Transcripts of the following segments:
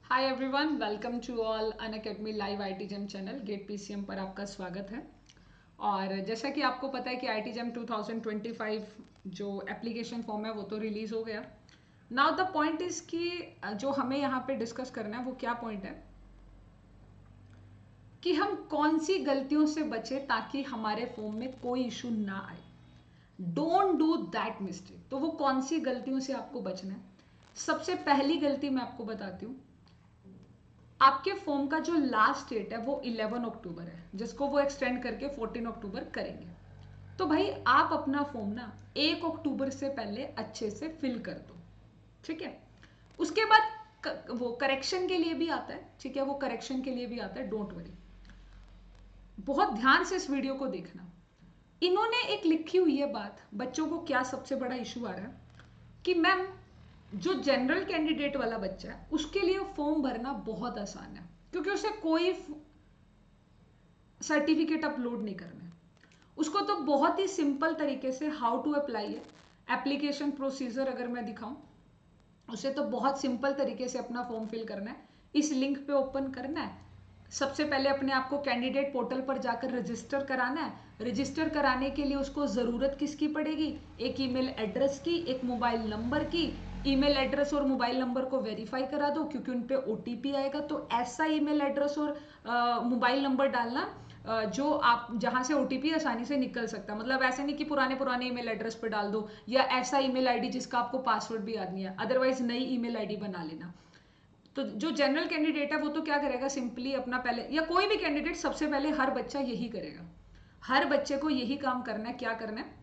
Hi everyone, welcome to all Unacademy live IIT JEE channel get PCM पर आपका स्वागत है। और जैसा कि आपको पता है कि आईटी जेम 2025 जो एप्लीकेशन फॉर्म है वो तो रिलीज हो गया। नाउ द पॉइंट इज कि जो हमें यहाँ पे डिस्कस करना है वो क्या पॉइंट है कि हम कौन सी गलतियों से बचे ताकि हमारे फॉर्म में कोई इशू ना आए। Don't do that mistake. तो वो कौन सी गलतियों से आपको बचना है? सबसे पहली गलती मैं आपको बताती हूँ। आपके फॉर्म का जो लास्ट डेट है वो 11 अक्टूबर है, जिसको वो एक्सटेंड करके 14 अक्टूबर करेंगे। तो भाई आप अपना फॉर्म ना 1 अक्टूबर से पहले अच्छे से फिल कर दो। ठीक है। उसके बाद वो करेक्शन के लिए भी आता है। ठीक है, वो करेक्शन के लिए भी आता है, डोंट वरी। बहुत ध्यान से इस वीडियो को देखना। इन्होंने एक लिखी हुई है बात, बच्चों को क्या सबसे बड़ा इशू आ रहा है कि मैम जो जनरल कैंडिडेट वाला बच्चा है उसके लिए फॉर्म भरना बहुत आसान है, क्योंकि उसे कोई सर्टिफिकेट अपलोड नहीं करना है। उसको तो बहुत ही सिंपल तरीके से हाउ टू अप्लाई है, एप्लीकेशन प्रोसीजर अगर मैं दिखाऊं, उसे तो बहुत सिंपल तरीके से अपना फॉर्म फिल करना है। इस लिंक पे ओपन करना है। सबसे पहले अपने आप को कैंडिडेट पोर्टल पर जाकर रजिस्टर कराना है। रजिस्टर कराने के लिए उसको ज़रूरत किसकी पड़ेगी? एक ईमेल एड्रेस की, एक मोबाइल नंबर की। ईमेल एड्रेस और मोबाइल नंबर को वेरीफाई करा दो, क्योंकि उन पे ओटीपी आएगा। तो ऐसा ईमेल एड्रेस और मोबाइल नंबर डालना जो आप जहां से ओटीपी आसानी से निकल सकता है। मतलब ऐसे नहीं कि पुराने पुराने ईमेल एड्रेस पे डाल दो, या ऐसा ईमेल आईडी जिसका आपको पासवर्ड भी याद नहीं है, अदरवाइज नई ईमेल आईडी बना लेना। तो जो जनरल कैंडिडेट है वो तो क्या करेगा, सिंपली अपना पहले, या कोई भी कैंडिडेट, सबसे पहले हर बच्चा यही करेगा। हर बच्चे को यही काम करना है। क्या करना है?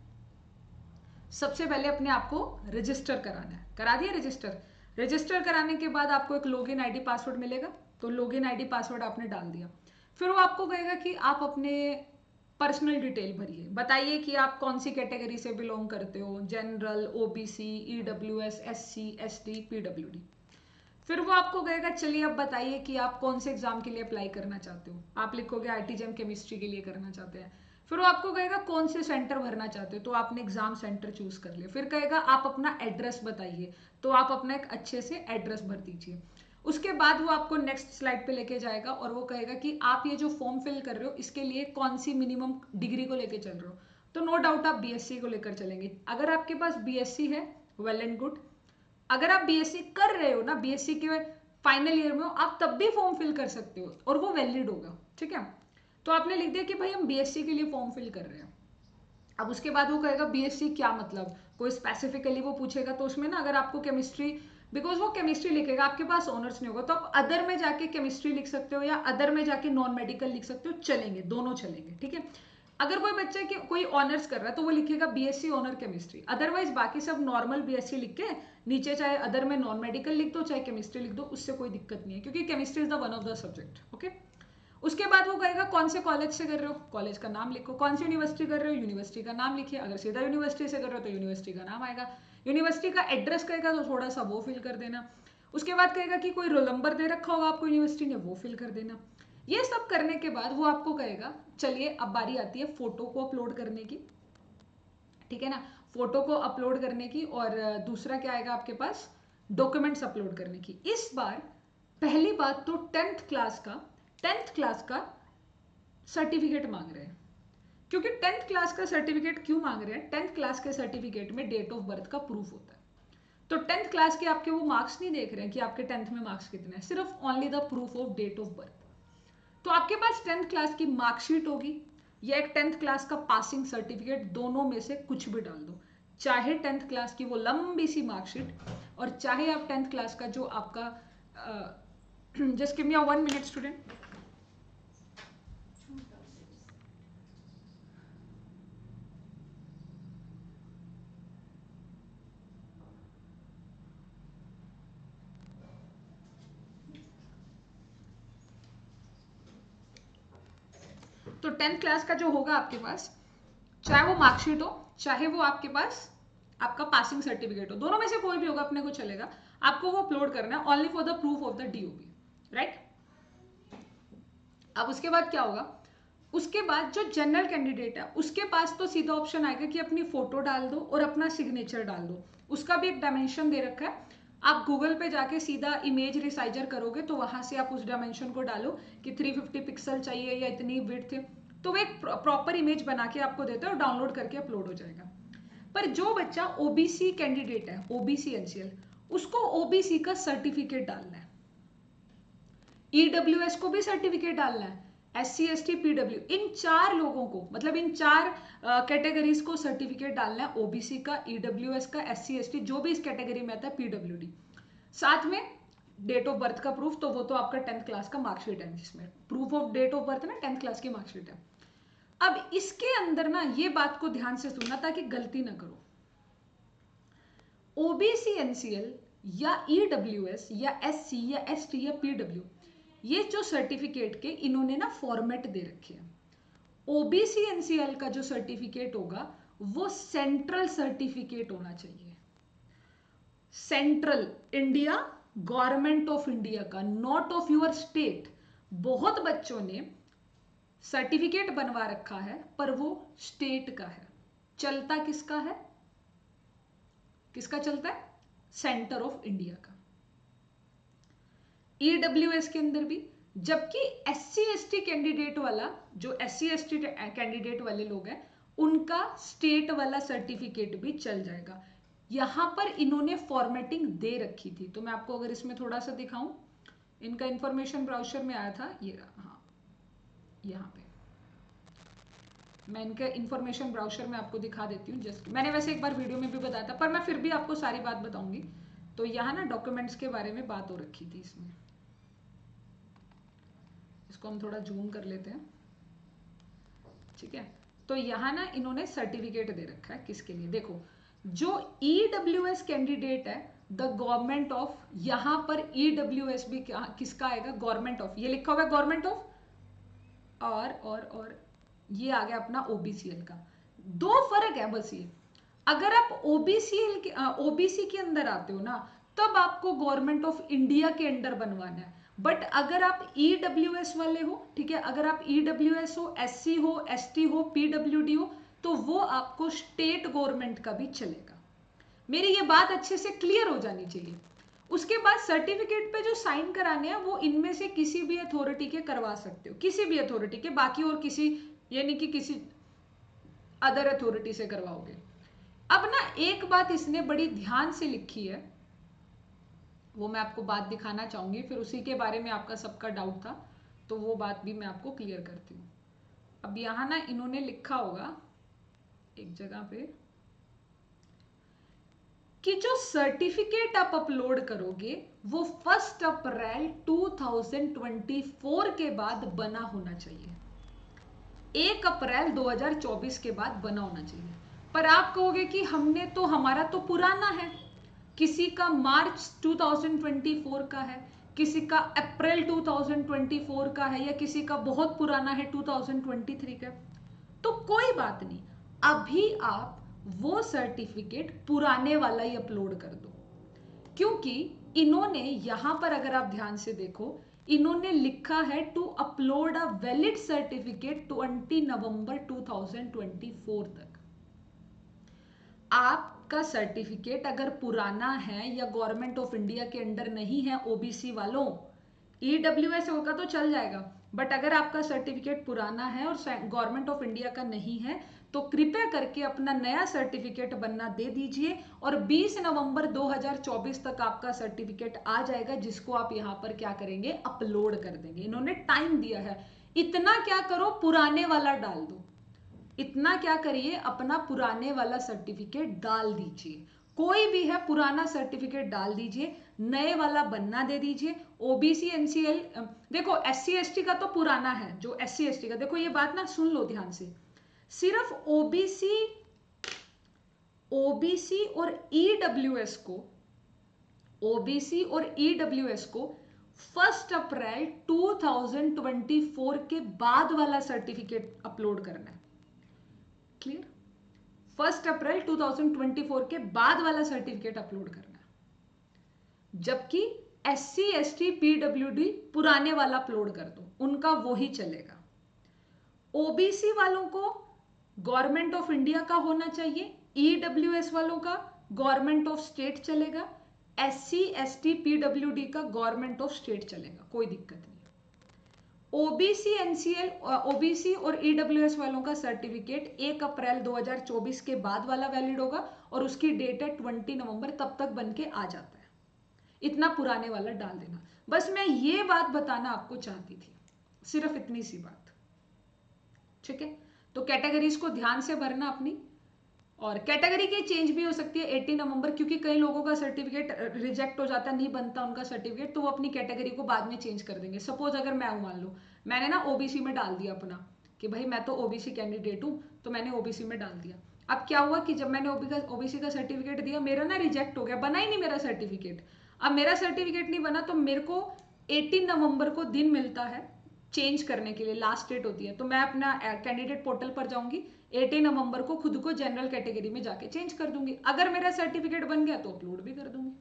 सबसे पहले अपने आप को रजिस्टर कराना है। करा दिया रजिस्टर? रजिस्टर कराने के बाद आपको एक लॉगिन आईडी पासवर्ड मिलेगा। तो लॉगिन आईडी पासवर्ड आपने डाल दिया। फिर वो आपको कहेगा कि आप अपने पर्सनल डिटेल भरिए, बताइए कि आप कौन सी कैटेगरी से बिलोंग करते हो, general, OBC, EWS, SC, ST, PWD. फिर वो आपको कहेगा चलिए अब बताइए कि आप कौन से एग्जाम के लिए अप्लाई करना चाहते हो। आप लिखोगे आईटी जेम केमिस्ट्री के लिए करना चाहते हैं। फिर वो आपको कहेगा कौन से सेंटर भरना चाहते हो, तो आपने एग्जाम सेंटर चूज कर लिया। फिर कहेगा आप अपना एड्रेस बताइए, तो आप अपना एक अच्छे से एड्रेस भर दीजिए। उसके बाद वो आपको नेक्स्ट स्लाइड पे लेके जाएगा और वो कहेगा कि आप ये जो फॉर्म फिल कर रहे हो इसके लिए कौन सी मिनिमम डिग्री को लेके चल रहे हो। तो नो डाउट आप बीएससी को लेकर चलेंगे। अगर आपके पास बीएससी है, वेल एंड गुड। अगर आप बीएससी कर रहे हो ना, बीएससी के फाइनल ईयर में हो, आप तब भी फॉर्म फिल कर सकते हो और वो वैलिड होगा। ठीक है। तो आपने लिख दिया कि भाई हम बीएससी के लिए फॉर्म फिल कर रहे हैं। अब उसके बाद वो कहेगा बीएससी क्या मतलब, कोई स्पेसिफिकली वो पूछेगा। तो उसमें ना अगर आपको केमिस्ट्री, बिकॉज वो केमिस्ट्री लिखेगा, आपके पास ऑनर्स नहीं होगा, तो आप अदर में जाके केमिस्ट्री लिख सकते हो या अदर में जाके नॉन मेडिकल लिख सकते हो, चलेंगे, दोनों चलेंगे। ठीक है। अगर कोई बच्चा के कोई ऑनर्स कर रहा है तो वो लिखेगा बीएससी ऑनर केमिस्ट्री। अदरवाइज बाकी सब नॉर्मल बीएससी लिख के नीचे चाहे अदर में नॉन मेडिकल लिख दो, चाहे केमिस्ट्री लिख दो, उससे कोई दिक्कत नहीं है, क्योंकि chemistry is the one of the subject. Okay. उसके बाद वो कहेगा कौन से कॉलेज से कर रहे हो, कॉलेज का नाम लिखो। कौन सी यूनिवर्सिटी कर रहे हो, यूनिवर्सिटी का नाम लिखिए। अगर सीधा यूनिवर्सिटी से कर रहे हो तो यूनिवर्सिटी का नाम आएगा। यूनिवर्सिटी का एड्रेस कहेगा तो थोड़ा सा वो फिल कर देना। उसके बाद कहेगा कि कोई रोल नंबर दे रखा होगा आपको यूनिवर्सिटी ने, वो फिल कर देना। ये सब करने के बाद वो आपको कहेगा चलिए अब बारी आती है फोटो को अपलोड करने की। ठीक है ना, फोटो को अपलोड करने की। और दूसरा क्या आएगा आपके पास, डॉक्यूमेंट्स अपलोड करने की। इस बार पहली बात तो टेंथ क्लास का सर्टिफिकेट मांग रहे हैं। क्योंकि टेंथ क्लास का सर्टिफिकेट क्यों मांग रहे हैं? टेंथ क्लास के सर्टिफिकेट में डेट ऑफ बर्थ का प्रूफ होता है। तो टेंथ क्लास के आपके वो मार्क्स नहीं देख रहे हैं कि आपके टेंथ में मार्क्स कितने हैं, सिर्फ only the proof of date of birth. तो आपके पास टेंथ क्लास की मार्कशीट होगी या एक टेंथ क्लास का पासिंग सर्टिफिकेट, दोनों में से कुछ भी डाल दो। चाहे टेंथ क्लास की वो लंबी सी मार्कशीट, और चाहे आप टेंथ क्लास का जो आपका जस्ट गिव मी अ 1 मिनट स्टूडेंट। तो टेंथ क्लास का जो होगा आपके पास, चाहे वो मार्कशीट हो, चाहे वो आपके पास आपका पासिंग सर्टिफिकेट हो, दोनों में से कोई भी होगा, अपने को चलेगा। आपको वो अपलोड करना है only for the proof of the DOB, right. अब उसके बाद क्या होगा, उसके बाद जो जनरल कैंडिडेट है उसके पास तो सीधा ऑप्शन आएगा कि अपनी फोटो डाल दो और अपना सिग्नेचर डाल दो। उसका भी एक डायमेंशन दे रखा है, आप गूगल पे जाके सीधा इमेज रिसाइजर करोगे तो वहां से आप उस डायमेंशन को डालो कि 350 पिक्सल चाहिए या इतनी विड्थ, तो वो एक प्रॉपर इमेज बना के आपको देता है और डाउनलोड करके अपलोड हो जाएगा। पर जो बच्चा ओबीसी कैंडिडेट है, ओबीसी एनसीएल, उसको ओबीसी का सर्टिफिकेट डालना है, ईडब्ल्यूएस को भी सर्टिफिकेट डालना है, एससी एसटी पीडब्ल्यू, इन 4 लोगों को, मतलब इन 4 कैटेगरीज को सर्टिफिकेट डालना है, ओबीसी का, ईडब्ल्यूएस का, एससी एसटी जो भी इस कैटेगरी में आता है, पीडब्ल्यूडी, साथ में डेट ऑफ बर्थ का प्रूफ, तो वो तो आपका 10th क्लास का मार्कशीट है, जिसमें proof of date of birth ना 10th क्लास की मार्कशीट है। अब इसके अंदर ना ये बात को ध्यान से सुनना ताकि गलती ना करो, ओबीसी एनसीएल या ईडब्ल्यूएस या एससी या एसटी या पीडब्ल्यू, ये जो सर्टिफिकेट के इन्होंने ना फॉर्मेट दे रखे हैं। ओबीसी एनसीएल का जो सर्टिफिकेट होगा वो सेंट्रल सर्टिफिकेट होना चाहिए, central India, government of India का, नॉट ऑफ यूर स्टेट। बहुत बच्चों ने सर्टिफिकेट बनवा रखा है पर वो स्टेट का है, चलता किसका है, किसका चलता है, सेंटर ऑफ इंडिया का। ईडब्ल्यूएस के अंदर भी, जबकि एससी एसटी कैंडिडेट वाला, जो एससी एसटी कैंडिडेट वाले लोग हैं उनका स्टेट वाला सर्टिफिकेट भी चल जाएगा। यहां पर इन्होंने फॉर्मेटिंग दे रखी थी, तो मैं आपको अगर इसमें थोड़ा सा दिखाऊं, इनका इंफॉर्मेशन ब्राउजर में आया था ये, हाँ यहाँ पे मैं इनके इंफॉर्मेशन ब्राउजर में आपको दिखा देती हूँ। जस्ट मैंने वैसे एक बार वीडियो में भी बताया था, पर मैं फिर भी आपको सारी बात बताऊंगी। तो यहाँ ना डॉक्यूमेंट्स के बारे में बात हो रखी थी इसमें, इसको हम थोड़ा जूम कर लेते हैं, ठीक है। तो यहाँ ना इन्होंने सर्टिफिकेट दे रखा है किसके लिए, देखो जो ईडब्ल्यूएस कैंडिडेट है, द गवर्नमेंट ऑफ, यहां पर ईडब्ल्यूएस भी किसका आएगा, गवर्नमेंट ऑफ, ये लिखा हुआ है गवर्नमेंट ऑफ, और ये आ गया अपना ओबीसीएल का। दो फर्क है बस ये, अगर आप ओबीसीएल के ओबीसी के अंदर आते हो ना तब आपको गवर्नमेंट ऑफ इंडिया के अंडर बनवाना है, बट अगर आप ईडब्ल्यूएस वाले हो, ठीक है, अगर आप ईडब्ल्यूएस हो, एससी हो, एसटी हो, पीडब्ल्यूडी हो, तो वो आपको स्टेट गवर्नमेंट का भी चलेगा। मेरी ये बात अच्छे से क्लियर हो जानी चाहिए। उसके बाद सर्टिफिकेट पे जो साइन कराने हैं वो इनमें से किसी भी अथॉरिटी के करवा सकते हो, किसी भी अथॉरिटी के, बाकी और किसी, यानी कि किसी अदर अथॉरिटी से करवाओगे। अब ना एक बात इसने बड़ी ध्यान से लिखी है, वो मैं आपको बात दिखाना चाहूंगी, फिर उसी के बारे में आपका सबका डाउट था, तो वो बात भी मैं आपको क्लियर करती हूँ। अब यहां ना इन्होंने लिखा होगा एक जगह पे कि जो सर्टिफिकेट आप अपलोड करोगे वो 1 अप्रैल 2024 के बाद बना होना चाहिए, 1 अप्रैल 2024 के बाद बना होना चाहिए। पर आप कहोगे कि हमने तो, हमारा तो पुराना है, किसी का मार्च 2024 का है, किसी का अप्रैल 2024 का है, या किसी का बहुत पुराना है 2023 का। तो कोई बात नहीं, अभी आप वो सर्टिफिकेट पुराने वाला ही अपलोड कर दो, क्योंकि इन्होंने यहां पर अगर आप ध्यान से देखो, इन्होंने लिखा है to upload a valid certificate 20 November 2024 तक। आपका सर्टिफिकेट अगर पुराना है या गवर्नमेंट ऑफ इंडिया के अंडर नहीं है, ओबीसी वालों, ईडब्ल्यूएस होगा तो चल जाएगा, बट अगर आपका सर्टिफिकेट पुराना है और गवर्नमेंट ऑफ इंडिया का नहीं है तो कृपया करके अपना नया सर्टिफिकेट बनना दे दीजिए, और 20 नवंबर 2024 तक आपका सर्टिफिकेट आ जाएगा, जिसको आप यहाँ पर क्या करेंगे, अपलोड कर देंगे। इन्होंने टाइम दिया है, इतना क्या करो, पुराने वाला डाल दो, इतना क्या करिए, अपना पुराने वाला सर्टिफिकेट डाल दीजिए, कोई भी है पुराना सर्टिफिकेट डाल दीजिए, नए वाला बनना दे दीजिए। ओबीसी एनसीएल, देखो एससी एसटी का तो पुराना है, जो एससी एसटी का, देखो ये बात ना सुन लो ध्यान से, सिर्फ ओबीसी ओबीसी और ईडब्ल्यूएस को, ओबीसी और ईडब्ल्यूएस को 1 अप्रैल 2024 के बाद वाला सर्टिफिकेट अपलोड करना है, क्लियर, 1 अप्रैल 2024 के बाद वाला सर्टिफिकेट अपलोड करना है। जबकि एससी एसटी पीडब्ल्यूडी पुराने वाला अपलोड कर दो, उनका वो ही चलेगा। ओबीसी वालों को गवर्नमेंट ऑफ इंडिया का होना चाहिए, ईडब्ल्यूएस वालों का गवर्नमेंट ऑफ स्टेट चलेगा, SC ST PWD का गवर्नमेंट ऑफ स्टेट चलेगा, कोई दिक्कत नहीं। ओबीसी एनसीएल ओबीसी और ईडब्ल्यूएस वालों का सर्टिफिकेट 1 अप्रैल 2024 के बाद वाला वैलिड होगा और उसकी डेट है 20 नवंबर, तब तक बन के आ जाता है। इतना पुराने वाला डाल देना। बस मैं ये बात बताना आपको चाहती थी, सिर्फ इतनी सी बात, ठीक है। तो कैटेगरीज को ध्यान से भरना अपनी, और कैटेगरी की चेंज भी हो सकती है 18 नवंबर, क्योंकि कई लोगों का सर्टिफिकेट रिजेक्ट हो जाता है, नहीं बनता उनका सर्टिफिकेट, तो वो अपनी कैटेगरी को बाद में चेंज कर देंगे। सपोज अगर मैं मान लो मैंने ना ओबीसी में डाल दिया अपना कि भाई मैं तो ओबीसी कैंडिडेट हूँ, तो मैंने ओबीसी में डाल दिया। अब क्या हुआ कि जब मैंने ओबीसी का सर्टिफिकेट दिया, मेरा ना रिजेक्ट हो गया, बना ही नहीं मेरा सर्टिफिकेट। अब मेरा सर्टिफिकेट नहीं बना तो मेरे को 18 नवंबर को दिन मिलता है चेंज करने के लिए, लास्ट डेट होती है। तो मैं अपना कैंडिडेट पोर्टल पर जाऊंगी, 18 नवंबर को खुद को जनरल कैटेगरी में जाके चेंज कर दूंगी। अगर मेरा सर्टिफिकेट बन गया तो अपलोड भी कर दूंगी,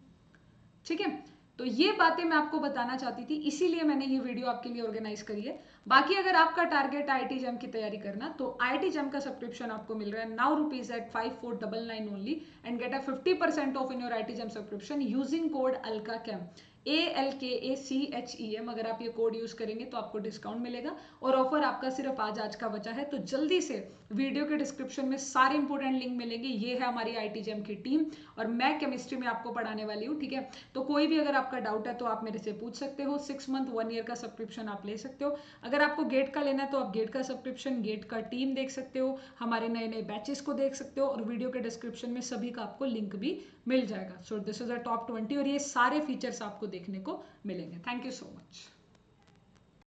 ठीक है। तो ये बातें मैं आपको बताना चाहती थी, इसीलिए मैंने ये वीडियो आपके लिए ऑर्गेनाइज करी है। बाकी अगर आपका टारगेट आईआईटी जेम की तैयारी करना, तो आईआईटी जेम का सब्सक्रिप्शन आपको मिल रहा है now ₹5499 only, and get a 50% off in your IIT JEE subscription using code ALKACHEM, ALKACHEM। अगर आप ये कोड यूज करेंगे तो आपको डिस्काउंट मिलेगा, और ऑफर आपका सिर्फ आज का बचा है। तो जल्दी से वीडियो के डिस्क्रिप्शन में सारे इंपोर्टेंट लिंक मिलेंगे। ये है हमारी आईआईटी जेम की टीम, और मैं केमिस्ट्री में आपको पढ़ाने वाली हूँ, ठीक है। तो कोई भी अगर आपका डाउट है तो आप मेरे से पूछ सकते हो। 6 मंथ 1 ईयर का सब्सक्रिप्शन आप ले सकते हो। अगर आपको गेट का लेना है तो आप गेट का सब्सक्रिप्शन, गेट का टीम देख सकते हो, हमारे नए नए बैचेस को देख सकते हो, और वीडियो के डिस्क्रिप्शन में सभी का आपको लिंक भी मिल जाएगा। So this is a top 20, और ये सारे फीचर्स आपको देखने को मिलेंगे। Thank you so much.